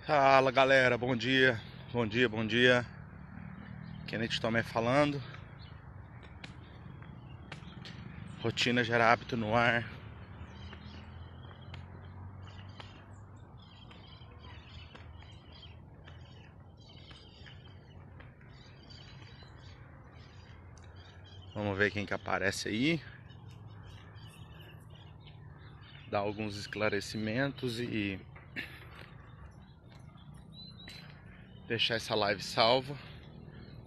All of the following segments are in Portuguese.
Fala galera, bom dia, bom dia. Kenneth Tomé falando. Rotina gera hábito no ar. Vamos ver quem que aparece aí. Dar alguns esclarecimentos e deixar essa live salva.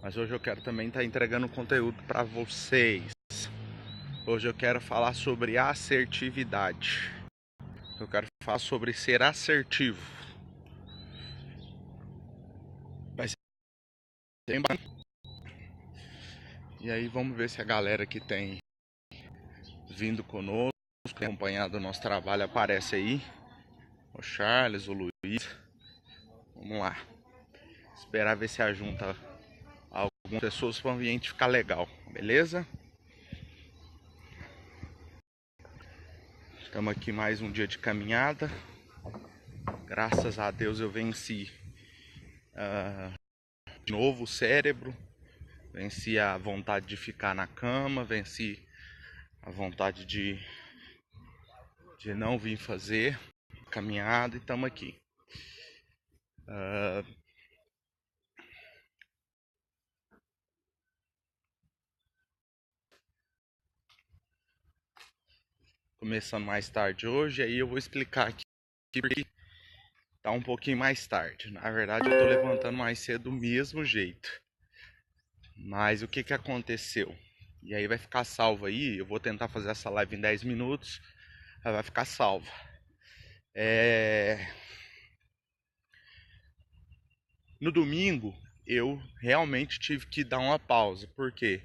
Mas hoje eu quero também estar entregando conteúdo para vocês. Hoje eu quero falar sobre assertividade. Eu quero falar sobre ser assertivo. Vai ser bem bacana. E aí vamos ver se a galera que tem vindo conosco, tem acompanhado o nosso trabalho, aparece aí. O Charles, o Luiz. Vamos lá. Esperar ver se ajunta algumas pessoas para o ambiente ficar legal, beleza? Estamos aqui mais um dia de caminhada. Graças a Deus eu venci de novo o cérebro. Venci a vontade de ficar na cama. Venci a vontade de não vir fazer caminhada e estamos aqui. Começando mais tarde hoje, aí eu vou explicar aqui porque tá um pouquinho mais tarde. Na verdade eu tô levantando mais cedo do mesmo jeito. Mas o que que aconteceu? E aí vai ficar salvo aí, eu vou tentar fazer essa live em 10 minutos, ela vai ficar salva. No domingo eu realmente tive que dar uma pausa, porque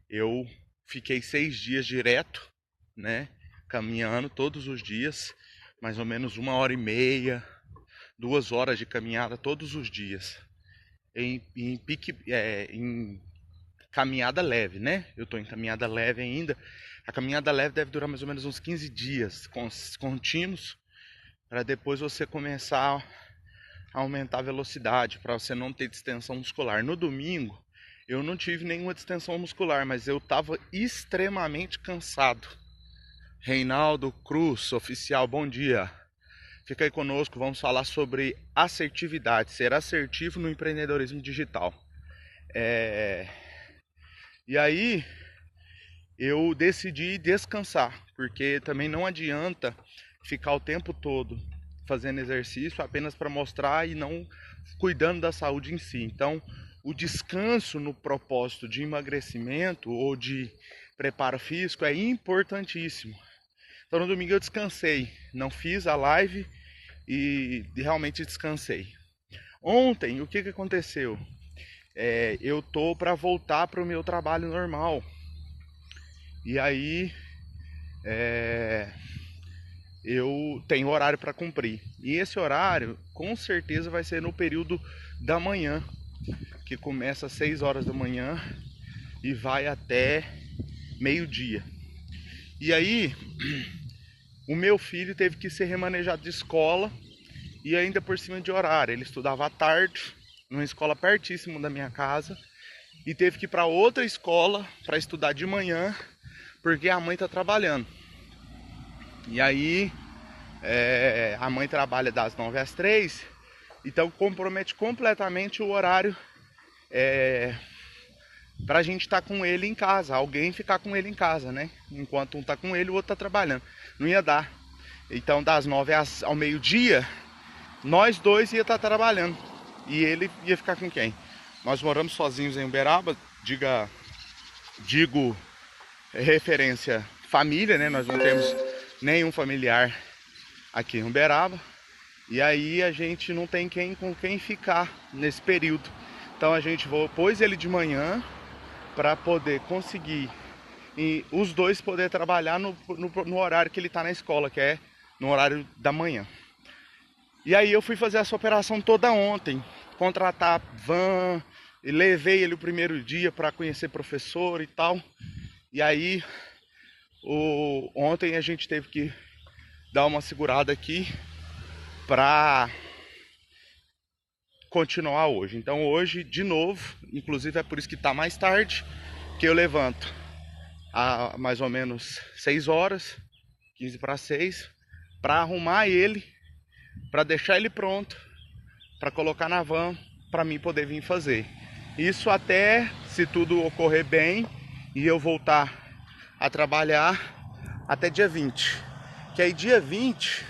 eu fiquei 6 dias direto, né, caminhando todos os dias, mais ou menos 1h30, 2 horas de caminhada todos os dias, em caminhada leve, né? Eu tô em caminhada leve ainda. A caminhada leve deve durar mais ou menos uns 15 dias contínuos, para depois você começar a aumentar a velocidade, para você não ter distensão muscular. No domingo, eu não tive nenhuma distensão muscular, mas eu estava extremamente cansado. Reinaldo Cruz, oficial, bom dia. Fica aí conosco, vamos falar sobre assertividade, ser assertivo no empreendedorismo digital. E aí, eu decidi descansar, porque também não adianta ficar o tempo todo fazendo exercício apenas para mostrar e não cuidando da saúde em si. Então, o descanso no propósito de emagrecimento ou de preparo físico é importantíssimo. Então, no domingo eu descansei, não fiz a live e realmente descansei. Ontem, o que aconteceu? Eu tô para voltar para o meu trabalho normal. E aí, eu tenho horário para cumprir. E esse horário, com certeza, vai ser no período da manhã, que começa às 6 horas da manhã e vai até meio-dia. E aí, o meu filho teve que ser remanejado de escola e ainda por cima de horário. Ele estudava à tarde, numa escola pertíssimo da minha casa, e teve que ir para outra escola para estudar de manhã, porque a mãe está trabalhando. E aí, a mãe trabalha das 9 às 3, então compromete completamente o horário pra gente estar com ele em casa, alguém ficar com ele em casa, né? Enquanto um tá com ele, o outro tá trabalhando. Não ia dar. Então, das 9 ao meio-dia, nós dois ia estar trabalhando. E ele ia ficar com quem? Nós moramos sozinhos em Uberaba, digo referência família, né? Nós não temos nenhum familiar aqui em Uberaba. E aí a gente não tem com quem ficar nesse período. Então a gente pôs ele de manhã para poder conseguir e os dois poder trabalhar no horário que ele está na escola, que é no horário da manhã. E aí eu fui fazer essa operação toda ontem, contratar van, e levei ele o primeiro dia para conhecer professor e tal. E aí ontem a gente teve que dar uma segurada aqui para continuar hoje. Então hoje, de novo, inclusive é por isso que tá mais tarde, que eu levanto a mais ou menos 6 horas, 15 para 6, para arrumar ele, para deixar ele pronto, para colocar na van, para mim poder vir fazer. Isso até, se tudo ocorrer bem e eu voltar a trabalhar, até dia 20. Que aí dia 20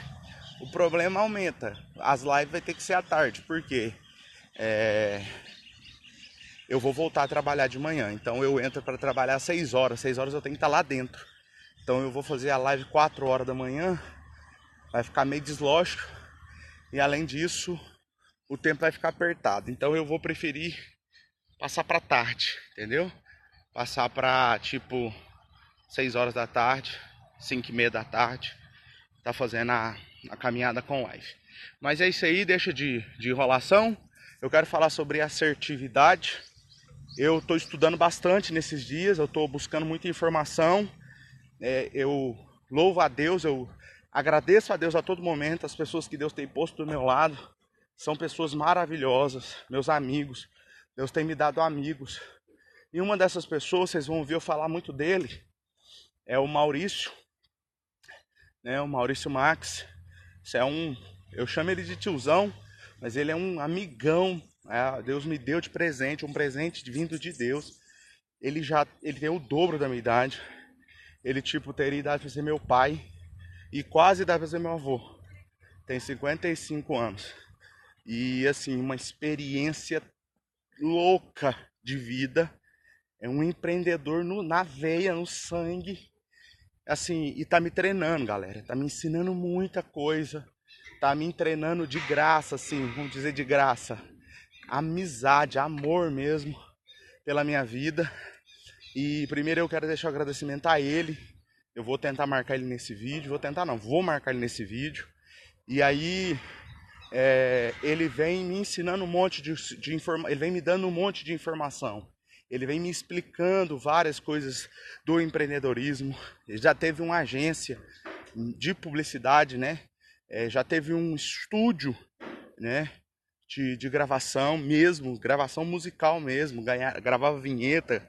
o problema aumenta. As lives vai ter que ser à tarde, porque eu vou voltar a trabalhar de manhã. Então eu entro para trabalhar às 6 horas. 6 horas eu tenho que estar lá dentro. Então eu vou fazer a live 4 horas da manhã. Vai ficar meio deslógico. E além disso, o tempo vai ficar apertado. Então eu vou preferir passar para tarde, entendeu? Passar para tipo 6 horas da tarde, 5h30 da tarde. Tá fazendo a caminhada com live. Mas é isso aí, deixa de enrolação. Eu quero falar sobre assertividade. Eu estou estudando bastante nesses dias, eu estou buscando muita informação. Eu louvo a Deus, eu agradeço a Deus a todo momento. As pessoas que Deus tem posto do meu lado são pessoas maravilhosas, meus amigos. Deus tem me dado amigos. E uma dessas pessoas, vocês vão ouvir eu falar muito dele, é o Maurício. O Maurício Max. Eu chamo ele de tiozão, mas ele é um amigão. Deus me deu de presente, um presente vindo de Deus. Ele tem o dobro da minha idade. Ele teria idade para ser meu pai e quase idade para ser meu avô. Tem 55 anos. E assim, uma experiência louca de vida. É um empreendedor na veia, no sangue. Assim, e tá me treinando, galera. Tá me ensinando muita coisa. Tá me treinando de graça, assim, vamos dizer de graça. Amizade, amor mesmo pela minha vida. E primeiro eu quero deixar o agradecimento a ele. Eu vou tentar marcar ele nesse vídeo. Vou marcar ele nesse vídeo. E aí ele vem me ensinando um monte de informação. Ele vem me dando um monte de informação. Ele vem me explicando várias coisas do empreendedorismo. Ele já teve uma agência de publicidade, né? Já teve um estúdio, né? De gravação mesmo, gravação musical mesmo. Gravava vinheta,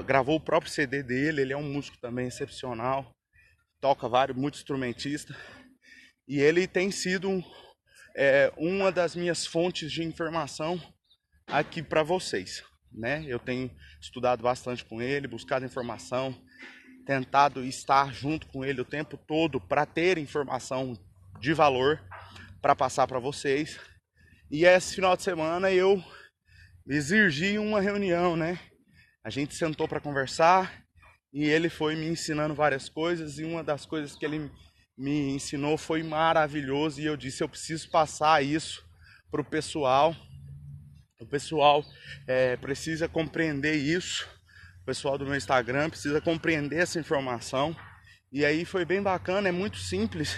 gravou o próprio CD dele. Ele é um músico também excepcional. Toca muito instrumentista. E ele tem sido uma das minhas fontes de informação aqui para vocês, né? Eu tenho estudado bastante com ele, buscado informação, tentado estar junto com ele o tempo todo para ter informação de valor para passar para vocês. E esse final de semana eu exigi uma reunião, né? A gente sentou para conversar e ele foi me ensinando várias coisas, e uma das coisas que ele me ensinou foi maravilhoso, e eu disse: eu preciso passar isso pro pessoal. O pessoal precisa compreender isso. O pessoal do meu Instagram precisa compreender essa informação. E aí foi bem bacana, é muito simples,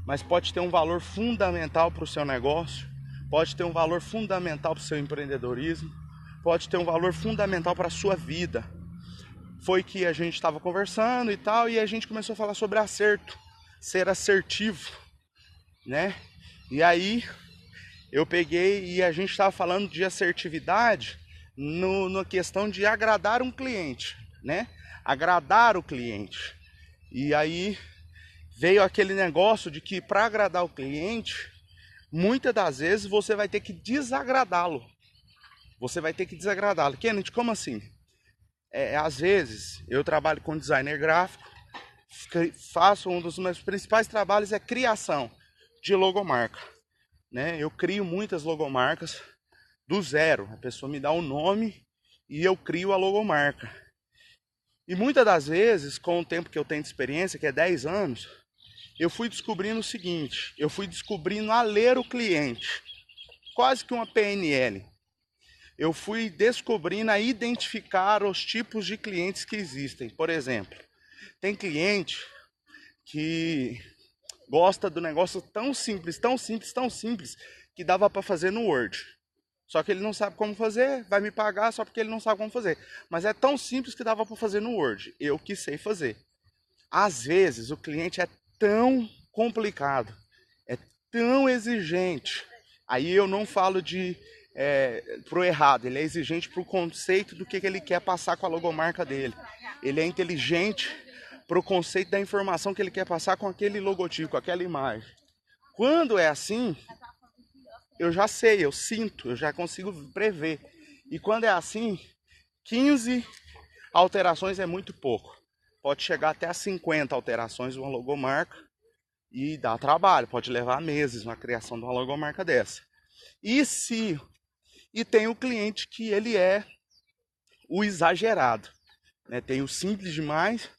mas pode ter um valor fundamental para o seu negócio, pode ter um valor fundamental para o seu empreendedorismo, pode ter um valor fundamental para a sua vida. Foi que a gente estava conversando e tal, e a gente começou a falar sobre acerto, ser assertivo, né? E aí eu peguei e a gente estava falando de assertividade na questão de agradar um cliente, né? Agradar o cliente. E aí veio aquele negócio de que para agradar o cliente, muitas das vezes você vai ter que desagradá-lo. Você vai ter que desagradá-lo. Kennedy, como assim? Às vezes eu trabalho com designer gráfico, faço um dos meus principais trabalhos é criação de logomarca, né? Eu crio muitas logomarcas do zero. A pessoa me dá um nome e eu crio a logomarca. E muitas das vezes, com o tempo que eu tenho de experiência, que é 10 anos, eu fui descobrindo o seguinte: eu fui descobrindo a ler o cliente, quase que uma PNL. Eu fui descobrindo a identificar os tipos de clientes que existem. Por exemplo, tem cliente que gosta do negócio tão simples, tão simples, tão simples, que dava para fazer no Word. Só que ele não sabe como fazer, vai me pagar só porque ele não sabe como fazer. Mas é tão simples que dava para fazer no Word. Eu que sei fazer. Às vezes o cliente é tão complicado, é tão exigente, Aí eu não falo pro errado, ele é exigente pro conceito do que ele quer passar com a logomarca dele. Ele é inteligente pro conceito da informação que ele quer passar com aquele logotipo, com aquela imagem. Quando é assim, eu já sei, eu sinto, eu já consigo prever. E quando é assim, 15 alterações é muito pouco. Pode chegar até a 50 alterações de uma logomarca e dá trabalho, pode levar meses na criação de uma logomarca dessa. E tem o cliente que ele é o exagerado, né? Tem o simples demais,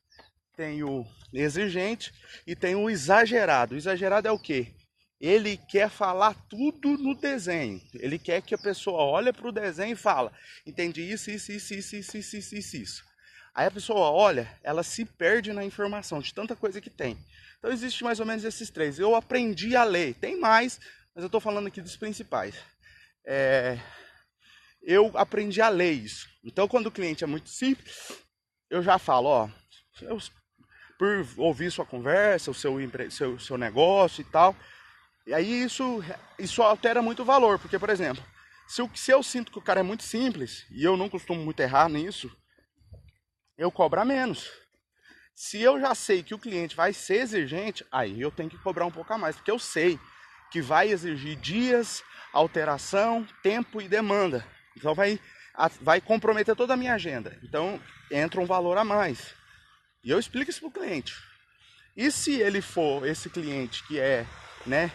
tem o exigente e tem o exagerado. O exagerado é o quê? Ele quer falar tudo no desenho. Ele quer que a pessoa olhe para o desenho e fala: entendi isso. Aí a pessoa olha, ela se perde na informação de tanta coisa que tem. Então existe mais ou menos esses três. Eu aprendi a ler. Tem mais, mas eu estou falando aqui dos principais. Eu aprendi a ler isso. Então quando o cliente é muito simples, eu já falo, ó, por ouvir sua conversa, o seu negócio e tal. E aí isso altera muito o valor, porque, por exemplo, se eu sinto que o cara é muito simples, e eu não costumo muito errar nisso, eu cobro menos. Se eu já sei que o cliente vai ser exigente, aí eu tenho que cobrar um pouco a mais, porque eu sei que vai exigir dias, alteração, tempo e demanda. Então vai comprometer toda a minha agenda. Então entra um valor a mais. E eu explico isso para o cliente. E se ele for esse cliente que é, né,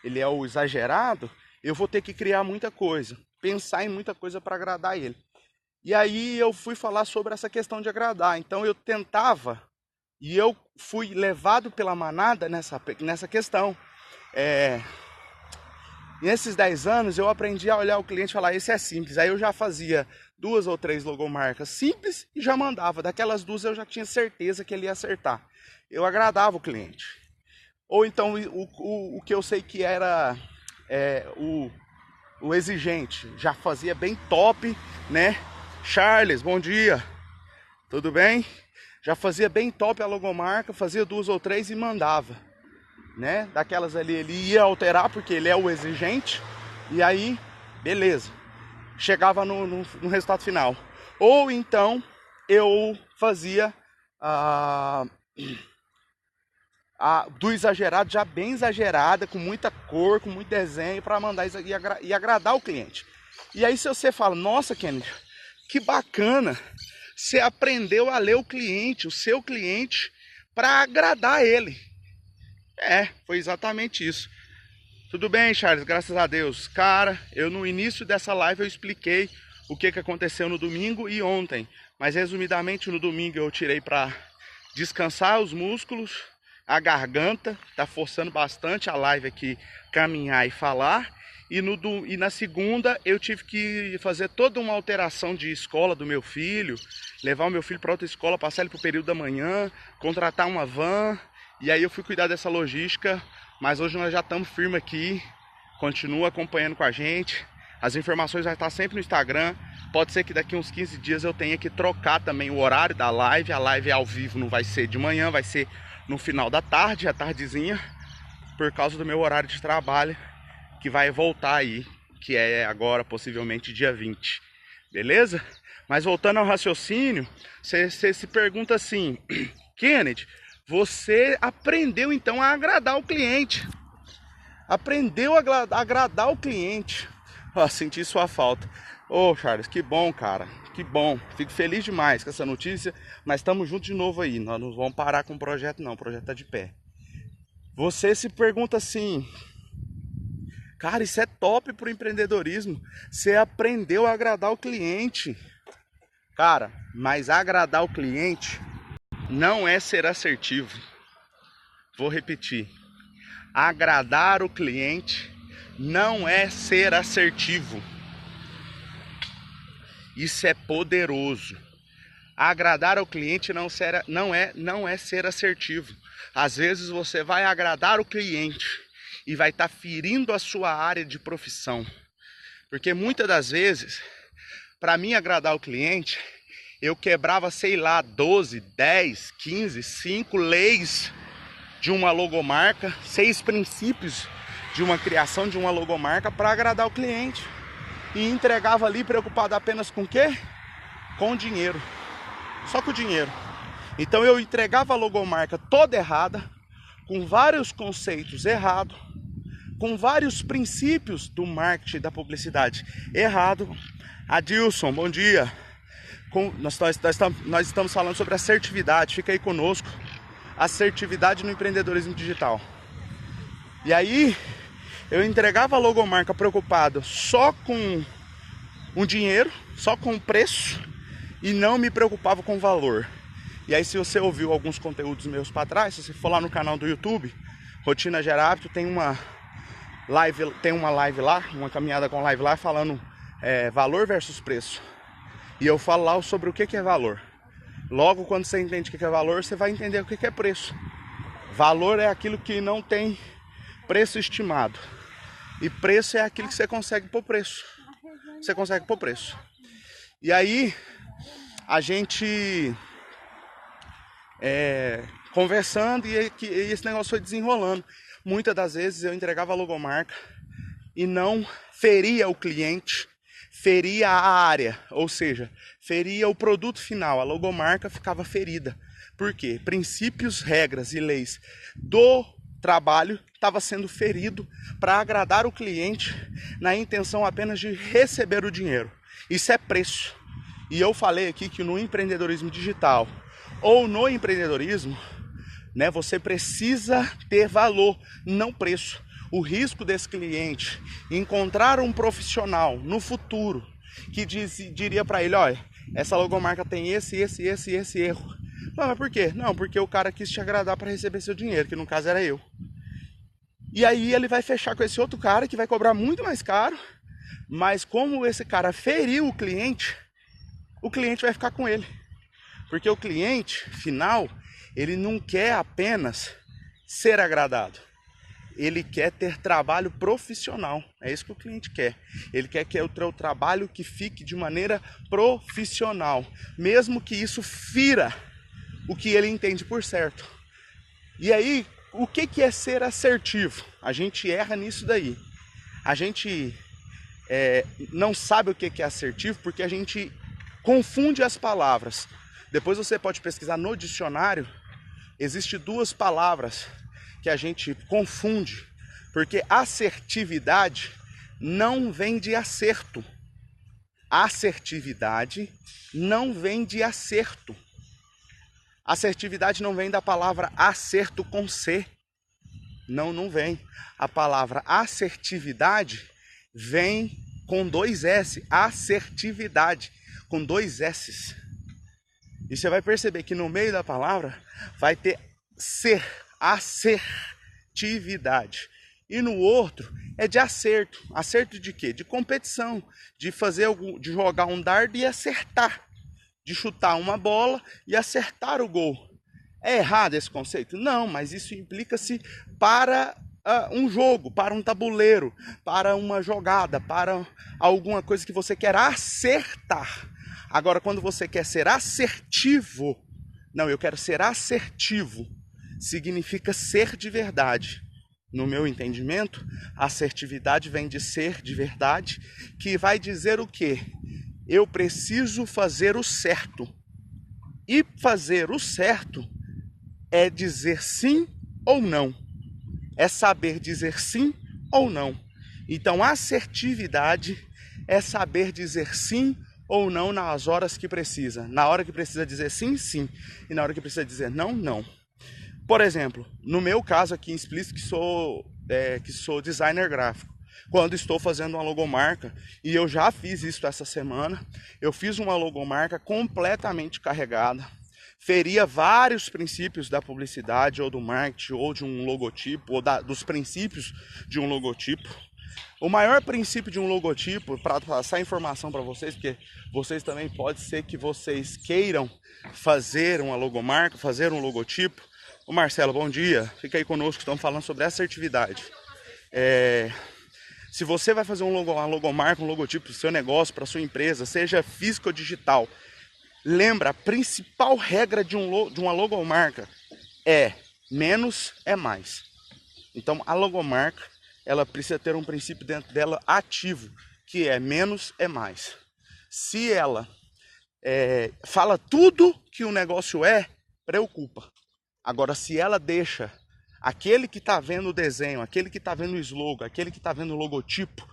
ele é o exagerado, eu vou ter que criar muita coisa, pensar em muita coisa para agradar ele. E aí eu fui falar sobre essa questão de agradar. Então eu tentava, e eu fui levado pela manada nessa questão. Nesses 10 anos eu aprendi a olhar o cliente e falar, esse é simples. Aí eu já fazia 2 ou 3 logomarcas simples e já mandava. Daquelas 2 eu já tinha certeza que ele ia acertar. Eu agradava o cliente. Ou então o que eu sei que era o exigente, já fazia bem top, né? Charles, bom dia, tudo bem? Já fazia bem top a logomarca, fazia 2 ou 3 e mandava, né? Daquelas ali ele ia alterar porque ele é o exigente, e aí, beleza, chegava no resultado final. Ou então eu fazia do exagerado, já bem exagerada, com muita cor, com muito desenho, para mandar e agradar o cliente. E aí se você fala, nossa, Kennedy, que bacana, você aprendeu a ler o cliente, o seu cliente, para agradar ele. Foi exatamente isso. Tudo bem, Charles, graças a Deus. Cara, no início dessa live eu expliquei o que aconteceu no domingo e ontem. Mas resumidamente no domingo eu tirei para descansar os músculos, a garganta, tá forçando bastante a live aqui, caminhar e falar. E na segunda eu tive que fazer toda uma alteração de escola do meu filho, levar o meu filho para outra escola, passar ele para o período da manhã, contratar uma van. E aí eu fui cuidar dessa logística, mas hoje nós já estamos firmes aqui, continua acompanhando com a gente. As informações já estão sempre no Instagram. Pode ser que daqui uns 15 dias eu tenha que trocar também o horário da live. A live ao vivo não vai ser de manhã, vai ser no final da tarde, à tardezinha, por causa do meu horário de trabalho, que vai voltar aí, que é agora possivelmente dia 20, beleza? Mas voltando ao raciocínio, você se pergunta assim, Kennedy, você aprendeu então a agradar o cliente, aprendeu a agradar o cliente. Senti sua falta. Charles, que bom, cara, que bom, fico feliz demais com essa notícia, mas estamos juntos de novo aí, nós não vamos parar com o projeto não, o projeto tá de pé. Você se pergunta assim, cara, isso é top pro empreendedorismo, você aprendeu a agradar o cliente. Cara, mas agradar o cliente não é ser assertivo. Vou repetir, agradar o cliente não é ser assertivo. Isso é poderoso. Agradar ao cliente não é ser assertivo. Às vezes você vai agradar o cliente e vai estar ferindo a sua área de profissão. Porque muitas das vezes, para mim agradar o cliente, eu quebrava, sei lá, 12, 10, 15, 5 leis de uma logomarca, 6 princípios de uma criação de uma logomarca para agradar o cliente. E entregava ali preocupado apenas com o quê? Com o dinheiro. Só com o dinheiro. Então eu entregava a logomarca toda errada, com vários conceitos errados, com vários princípios do marketing da publicidade errado. Adilson, bom dia. Nós estamos falando sobre assertividade, fica aí conosco. Assertividade no empreendedorismo digital. E aí, eu entregava a logomarca preocupado só com o dinheiro, só com o preço, e não me preocupava com o valor. E aí, se você ouviu alguns conteúdos meus para trás, se você for lá no canal do YouTube, Rotina Gera Hábito, tem uma live lá, uma caminhada com live lá, falando valor versus preço. E eu falo lá sobre o que é valor. Logo, quando você entende o que é valor, você vai entender o que é preço. Valor é aquilo que não tem preço estimado. E preço é aquilo que você consegue pôr preço. Você consegue pôr preço. E aí, a gente conversando e esse negócio foi desenrolando. Muitas das vezes eu entregava a logomarca e não feria o cliente, feria a área, ou seja, feria o produto final. A logomarca ficava ferida. Por quê? Princípios, regras e leis do trabalho estava sendo ferido para agradar o cliente na intenção apenas de receber o dinheiro. Isso é preço. E eu falei aqui que no empreendedorismo digital ou no empreendedorismo, você precisa ter valor, não preço. O risco desse cliente encontrar um profissional no futuro que diria para ele, olha, essa logomarca tem esse erro. Mas por quê? Não, porque o cara quis te agradar para receber seu dinheiro, que no caso era eu. E aí ele vai fechar com esse outro cara que vai cobrar muito mais caro, mas como esse cara feriu o cliente vai ficar com ele. Porque o cliente final, ele não quer apenas ser agradado. Ele quer ter trabalho profissional. É isso que o cliente quer. Ele quer que o teu trabalho que fique de maneira profissional. Mesmo que isso fira o que ele entende por certo. E aí, o que é ser assertivo? A gente erra nisso daí. A gente não sabe o que é assertivo porque a gente confunde as palavras. Depois você pode pesquisar no dicionário. Existem duas palavras que a gente confunde, porque assertividade não vem de acerto. Assertividade não vem de acerto. Assertividade não vem da palavra acerto com C. Não vem. A palavra assertividade vem com 2 S. Assertividade, com 2 S's. E você vai perceber que no meio da palavra vai ter ser, assertividade. E no outro é de acerto. Acerto de quê? De competição, de jogar um dardo e acertar. De chutar uma bola e acertar o gol. É errado esse conceito? Não, mas isso implica-se para um jogo, para um tabuleiro, para uma jogada, para alguma coisa que você quer acertar. Agora, quando você quer ser assertivo, não, eu quero ser assertivo, significa ser de verdade. No meu entendimento, assertividade vem de ser de verdade, que vai dizer o quê? Eu preciso fazer o certo. E fazer o certo é dizer sim ou não. É saber dizer sim ou não. Então, assertividade é saber dizer sim ou não nas horas que precisa. Na hora que precisa dizer sim, sim. E na hora que precisa dizer não, não. Por exemplo, no meu caso aqui em Explícito, que sou designer gráfico. Quando estou fazendo uma logomarca, e eu já fiz isso essa semana, eu fiz uma logomarca completamente carregada, feria vários princípios da publicidade, ou do marketing, ou de um logotipo, ou dos princípios de um logotipo. O maior princípio de um logotipo, para passar informação para vocês, porque vocês também pode ser que vocês queiram fazer uma logomarca, fazer um logotipo. Ô Marcelo, bom dia, fica aí conosco, estamos falando sobre assertividade. Se você vai fazer uma logomarca, um logotipo para o seu negócio, para a sua empresa, seja físico ou digital, lembra, a principal regra de uma logomarca é menos é mais. Então, a logomarca ela precisa ter um princípio dentro dela ativo, que é menos é mais. Se ela fala tudo que o negócio preocupa. Agora, se ela deixa aquele que está vendo o desenho, aquele que está vendo o slogan, aquele que está vendo o logotipo,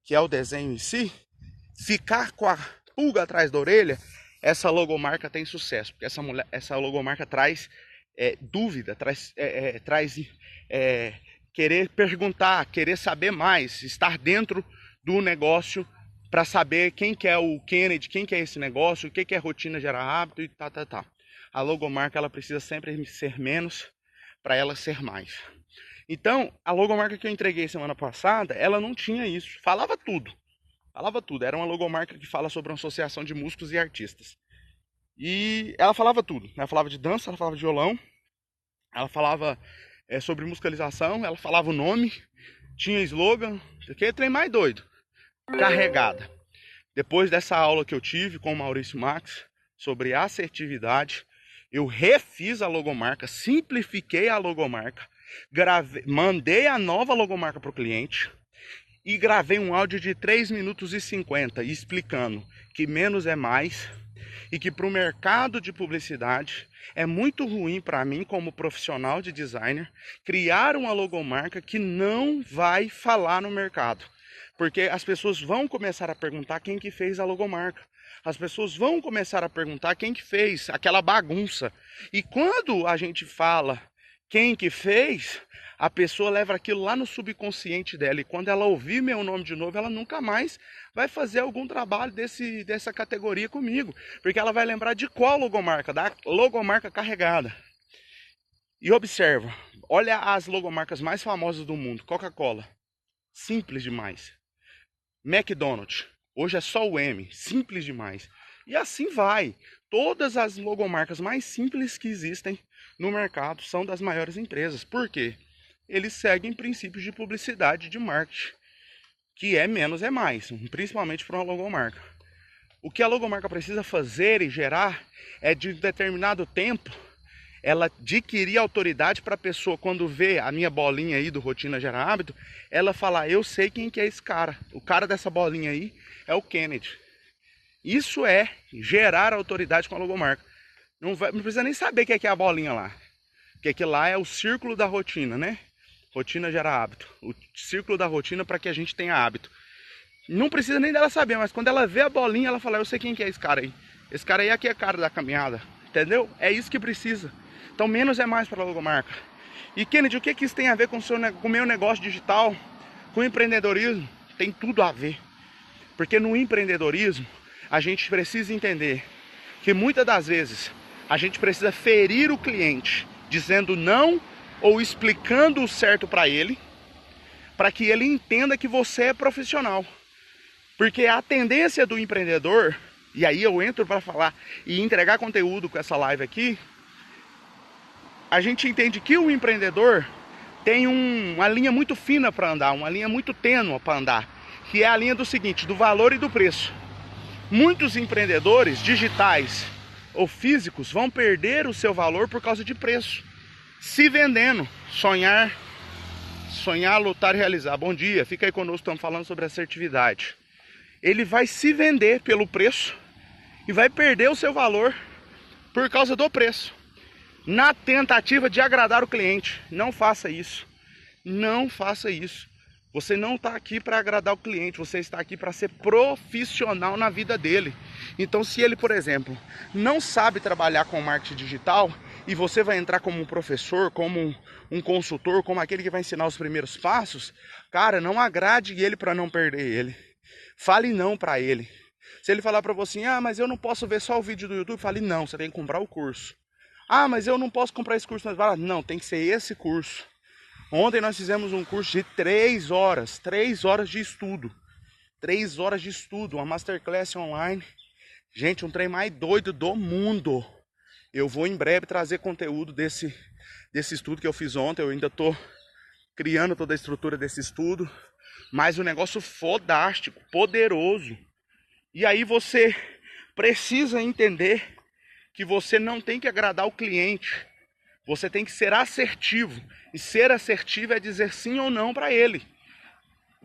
que é o desenho em si, ficar com a pulga atrás da orelha, essa logomarca tem sucesso, porque essa logomarca traz dúvida, traz querer perguntar, querer saber mais, estar dentro do negócio para saber quem que é o Kennedy, quem que é esse negócio, o que é rotina gerar hábito e tá. A logomarca ela precisa sempre ser menos para ela ser mais. Então, a logomarca que eu entreguei semana passada, ela não tinha isso, falava tudo. Era uma logomarca que fala sobre uma associação de músicos e artistas. E ela falava tudo. Ela falava de dança, ela falava de violão, ela falava sobre musicalização, ela falava o nome, tinha slogan, que trem mais doido. Carregada. Depois dessa aula que eu tive com o Maurício Max sobre assertividade, eu refiz a logomarca, simplifiquei a logomarca, mandei a nova logomarca para o cliente e gravei um áudio de 3 minutos e 50 explicando que menos é mais e que para o mercado de publicidade é muito ruim para mim como profissional de designer criar uma logomarca que não vai falar no mercado. Porque as pessoas vão começar a perguntar quem que fez a logomarca. As pessoas vão começar a perguntar quem que fez aquela bagunça. E quando a gente fala quem que fez, a pessoa leva aquilo lá no subconsciente dela. E quando ela ouvir meu nome de novo, ela nunca mais vai fazer algum trabalho dessa categoria comigo. Porque ela vai lembrar de qual logomarca? Da logomarca carregada. E observa, olha as logomarcas mais famosas do mundo. Coca-Cola, simples demais. McDonald's, hoje é só o M, simples demais. E assim vai. Todas as logomarcas mais simples que existem no mercado são das maiores empresas. Por quê? Eles seguem princípios de publicidade e de marketing, que é menos é mais, principalmente para uma logomarca. O que a logomarca precisa fazer e gerar é de determinado tempo ela adquirir autoridade para a pessoa, quando vê a minha bolinha aí do Rotina Gera Hábito, ela falar, eu sei quem que é esse cara. O cara dessa bolinha aí é o Kennedy. Isso é gerar autoridade com a logomarca. Não precisa nem saber o que é a bolinha lá. Porque aquilo lá é o círculo da rotina, né? Rotina gera hábito. O círculo da rotina para que a gente tenha hábito. Não precisa nem dela saber, mas quando ela vê a bolinha, ela fala, eu sei quem que é esse cara aí. Esse cara aí aqui é a cara da caminhada. Entendeu? É isso que precisa. Então menos é mais para a logomarca. E Kennedy, o que isso tem a ver com o meu negócio digital? Com o empreendedorismo? Tem tudo a ver. Porque no empreendedorismo, a gente precisa entender que muitas das vezes a gente precisa ferir o cliente, dizendo não ou explicando o certo para ele, para que ele entenda que você é profissional. Porque a tendência do empreendedor, e aí eu entro para falar e entregar conteúdo com essa live aqui, a gente entende que o empreendedor tem uma linha muito fina para andar, uma linha muito tênue para andar, que é a linha do seguinte, do valor e do preço. Muitos empreendedores digitais ou físicos vão perder o seu valor por causa de preço. Se vendendo, sonhar, lutar e realizar. Bom dia, fica aí conosco, estamos falando sobre assertividade. Ele vai se vender pelo preço e vai perder o seu valor por causa do preço. Na tentativa de agradar o cliente. Não faça isso. Não faça isso. Você não está aqui para agradar o cliente, você está aqui para ser profissional na vida dele. Então, se ele, por exemplo, não sabe trabalhar com marketing digital e você vai entrar como um professor, como um consultor, como aquele que vai ensinar os primeiros passos, cara, não agrade ele para não perder ele. Fale não para ele. Se ele falar para você, mas eu não posso ver só o vídeo do YouTube, fale não, você tem que comprar o curso. Mas eu não posso comprar esse curso. Não, tem que ser esse curso. Ontem nós fizemos um curso de 3 horas de estudo. 3 horas de estudo, uma masterclass online. Gente, um trem mais doido do mundo. Eu vou em breve trazer conteúdo desse estudo que eu fiz ontem. Eu ainda estou criando toda a estrutura desse estudo. Mas um negócio fodástico, poderoso. E aí você precisa entender que você não tem que agradar o cliente. Você tem que ser assertivo. E ser assertivo é dizer sim ou não para ele.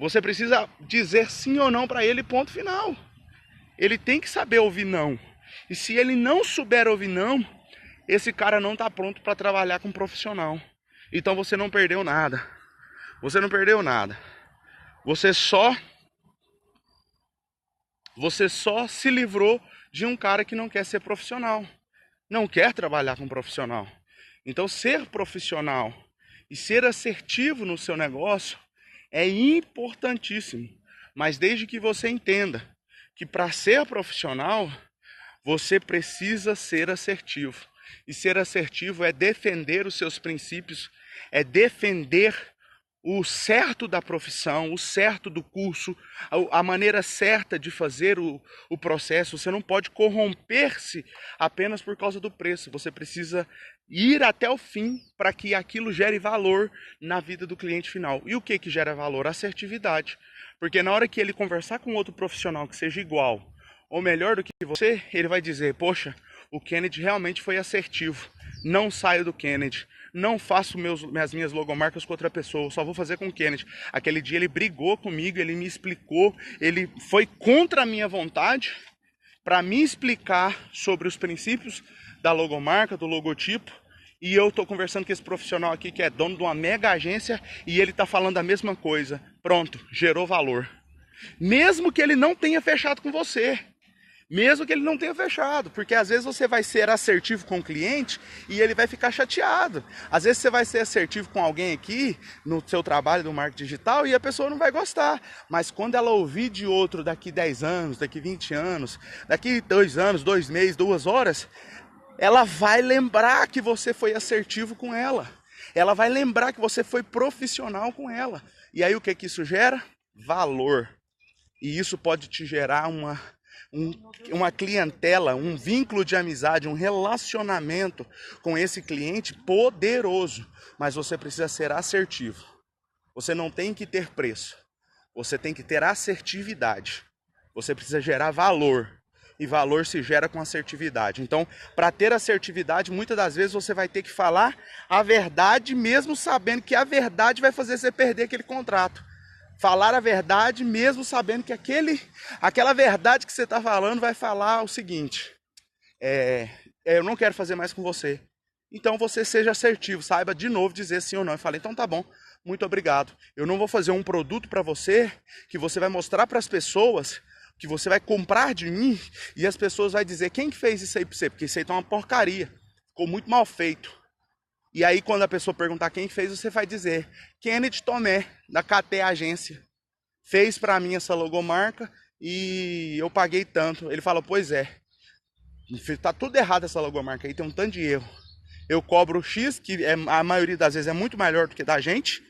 Você precisa dizer sim ou não para ele, ponto final. Ele tem que saber ouvir não. E se ele não souber ouvir não, esse cara não está pronto para trabalhar com um profissional. Então você não perdeu nada. Você não perdeu nada. Você só se livrou de um cara que não quer ser profissional. Não quer trabalhar com um profissional. Então ser profissional e ser assertivo no seu negócio é importantíssimo. Mas desde que você entenda que para ser profissional, você precisa ser assertivo. E ser assertivo é defender os seus princípios, é defender o certo da profissão, o certo do curso, a maneira certa de fazer o processo. Você não pode corromper-se apenas por causa do preço. Você precisa ir até o fim para que aquilo gere valor na vida do cliente final. E o que gera valor? Assertividade. Porque na hora que ele conversar com outro profissional que seja igual ou melhor do que você, ele vai dizer, poxa, o Kennedy realmente foi assertivo. Não saio do Kennedy. Não faço minhas logomarcas com outra pessoa, eu só vou fazer com o Kennedy. Aquele dia ele brigou comigo, ele me explicou, ele foi contra a minha vontade para me explicar sobre os princípios da logomarca, do logotipo. E eu estou conversando com esse profissional aqui que é dono de uma mega agência e ele está falando a mesma coisa. Pronto, gerou valor. Mesmo que ele não tenha fechado com você. Mesmo que ele não tenha fechado, porque às vezes você vai ser assertivo com o cliente e ele vai ficar chateado. Às vezes você vai ser assertivo com alguém aqui no seu trabalho do marketing digital e a pessoa não vai gostar. Mas quando ela ouvir de outro daqui 10 anos, daqui 20 anos, daqui 2 anos, 2 meses, 2 horas, ela vai lembrar que você foi assertivo com ela. Ela vai lembrar que você foi profissional com ela. E aí o que isso gera? Valor. E isso pode te gerar uma clientela, um vínculo de amizade, um relacionamento com esse cliente poderoso. Mas você precisa ser assertivo. Você não tem que ter preço. Você tem que ter assertividade. Você precisa gerar valor. E valor se gera com assertividade. Então, para ter assertividade, muitas das vezes você vai ter que falar a verdade, mesmo sabendo que a verdade vai fazer você perder aquele contrato. Falar a verdade, mesmo sabendo que aquela verdade que você está falando vai falar o seguinte: eu não quero fazer mais com você. Então você seja assertivo, saiba de novo dizer sim ou não. Eu falei, então tá bom, muito obrigado. Eu não vou fazer um produto para você que você vai mostrar para as pessoas, que você vai comprar de mim e as pessoas vão dizer, quem que fez isso aí para você? Porque isso aí tá uma porcaria, ficou muito mal feito. E aí quando a pessoa perguntar quem fez, você vai dizer, Kennedy Tomé, da KT Agência, fez para mim essa logomarca e eu paguei tanto. Ele fala, pois é, tá tudo errado essa logomarca aí, tem um tanto de erro. Eu cobro X, que a maioria das vezes é muito melhor do que da gente,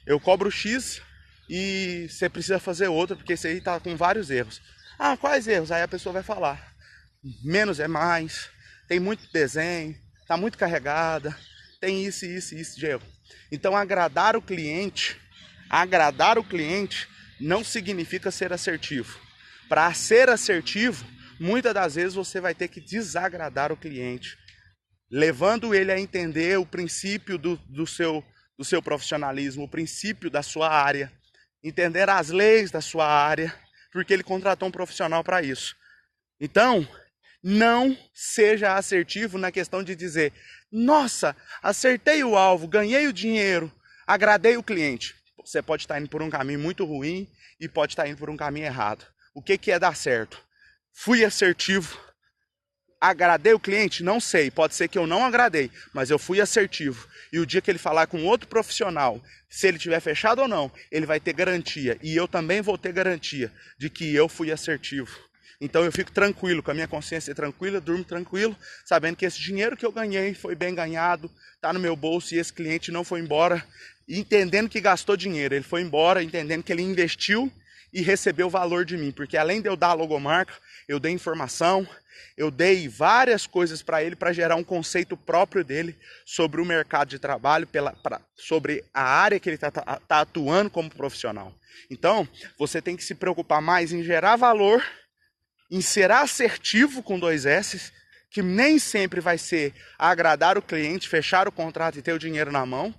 eu cobro X e você precisa fazer outra, porque esse aí tá com vários erros. Ah, quais erros? Aí a pessoa vai falar, menos é mais, tem muito desenho, tá muito carregada, tem isso de erro. Então agradar o cliente não significa ser assertivo. Para ser assertivo, muitas das vezes você vai ter que desagradar o cliente, levando ele a entender o princípio do seu profissionalismo, o princípio da sua área, entender as leis da sua área, porque ele contratou um profissional para isso. Então, não seja assertivo na questão de dizer, nossa, acertei o alvo, ganhei o dinheiro, agradei o cliente. Você pode estar indo por um caminho muito ruim e pode estar indo por um caminho errado. O que é dar certo? Fui assertivo, agradei o cliente? Não sei, pode ser que eu não agradei, mas eu fui assertivo. E o dia que ele falar com outro profissional, se ele tiver fechado ou não, ele vai ter garantia. E eu também vou ter garantia de que eu fui assertivo. Então eu fico tranquilo, com a minha consciência tranquila, durmo tranquilo, sabendo que esse dinheiro que eu ganhei foi bem ganhado, está no meu bolso e esse cliente não foi embora entendendo que gastou dinheiro. Ele foi embora entendendo que ele investiu e recebeu valor de mim. Porque além de eu dar a logomarca, eu dei informação, eu dei várias coisas para ele para gerar um conceito próprio dele sobre o mercado de trabalho, sobre a área que ele está atuando como profissional. Então, você tem que se preocupar mais em gerar valor, em ser assertivo com 2 S, que nem sempre vai ser agradar o cliente, fechar o contrato e ter o dinheiro na mão,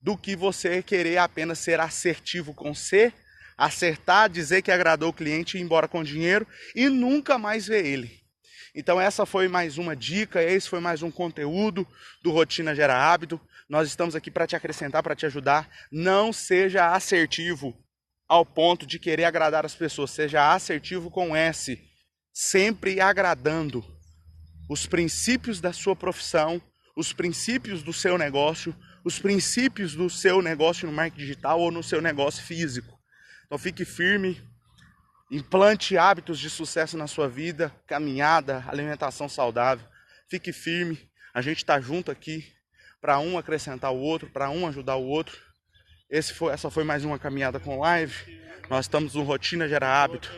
do que você querer apenas ser assertivo com C, acertar, dizer que agradou o cliente, ir embora com dinheiro e nunca mais ver ele. Então essa foi mais uma dica, esse foi mais um conteúdo do Rotina Gera Hábito. Nós estamos aqui para te acrescentar, para te ajudar. Não seja assertivo ao ponto de querer agradar as pessoas, seja assertivo com S, sempre agradando os princípios da sua profissão, os princípios do seu negócio, os princípios do seu negócio no marketing digital ou no seu negócio físico. Então fique firme, implante hábitos de sucesso na sua vida, caminhada, alimentação saudável. Fique firme, a gente está junto aqui para um acrescentar o outro, para um ajudar o outro. Essa foi mais uma caminhada com live. Nós estamos no Rotina Gera Hábito.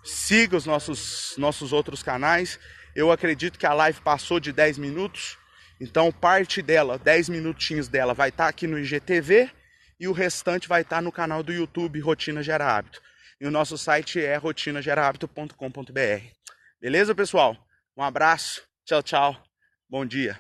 Siga os nossos outros canais. Eu acredito que a live passou de 10 minutos. Então parte dela, 10 minutinhos dela, vai estar aqui no IGTV. E o restante vai estar no canal do YouTube Rotina Gera Hábito. E o nosso site é rotinagerahabito.com.br. Beleza, pessoal? Um abraço. Tchau, tchau. Bom dia.